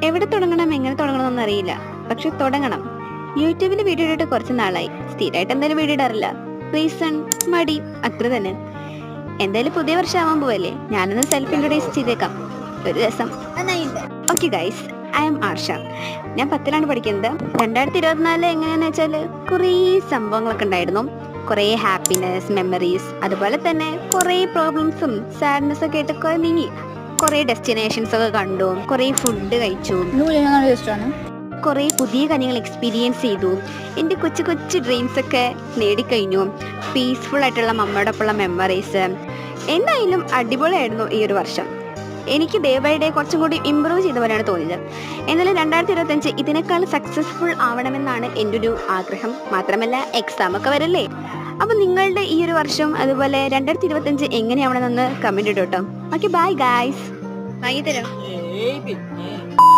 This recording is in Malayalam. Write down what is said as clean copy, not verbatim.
എവിടെ തുടങ്ങണം എങ്ങനെ തുടങ്ങണമെന്നൊന്നും അറിയില്ല, പക്ഷെ തുടങ്ങണം. യൂട്യൂബിൽ വീഡിയോ ഇട്ടിട്ട് കുറച്ച് നാളായി. സ്ഥിരമായിട്ട് എന്തായാലും വീഡിയോ ഇടാറില്ല. റീസൺ മടി, അത്ര തന്നെ. എന്തായാലും പുതിയ വർഷം ആവാൻ പോവല്ലേ, ഞാനൊന്ന് സെൽഫ് ഇൻട്രൊഡ്യൂസ് ചെയ്തേക്കാം ഒരു രസം. ഓക്കെ ഗൈസ്, ഐ എം ആർഷ. ഞാൻ 10ലാണ് പഠിക്കുന്നത്. 2024 എങ്ങനെയാന്ന് വെച്ചാൽ കുറേ സംഭവങ്ങളൊക്കെ ഉണ്ടായിരുന്നു. കുറേ ഹാപ്പിനെസ് മെമ്മറീസ്, അതുപോലെ തന്നെ കുറേ പ്രോബ്ലംസും സാഡ്നെസ് ഒക്കെ ആയിട്ട് കുറെ നീങ്ങി. കുറേ ഡെസ്റ്റിനേഷൻസ് ഒക്കെ കണ്ടു, കുറേ ഫുഡ് കഴിച്ചു, കുറേ പുതിയ കാര്യങ്ങൾ എക്സ്പീരിയൻസ് ചെയ്തു. എൻ്റെ കൊച്ചു കൊച്ചു ഡ്രീംസ് ഒക്കെ നേടിക്കഴിഞ്ഞു. പീസ്ഫുൾ ആയിട്ടുള്ള മമ്മയോടൊപ്പമുള്ള മെമ്മറീസ്. എന്തായാലും അടിപൊളിയായിരുന്നു ഈ ഒരു വർഷം. എനിക്ക് ഡേ ബൈ ഡേ കുറച്ചും കൂടി ഇമ്പ്രൂവ് ചെയ്ത പോലെയാണ് തോന്നിയത്. എന്നാലും 2025 ഇതിനേക്കാൾ സക്സസ്ഫുൾ ആവണമെന്നാണ് എൻ്റെ ഒരു ആഗ്രഹം. മാത്രമല്ല എക്സാം ഒക്കെ വരല്ലേ. അപ്പം നിങ്ങളുടെ ഈ ഒരു വർഷം അതുപോലെ 2025 എങ്ങനെയാവണമെന്നൊന്ന് കമൻറ്റ് ഇട്ടോ. Okay, bye guys. വാങ്ങി തരാം.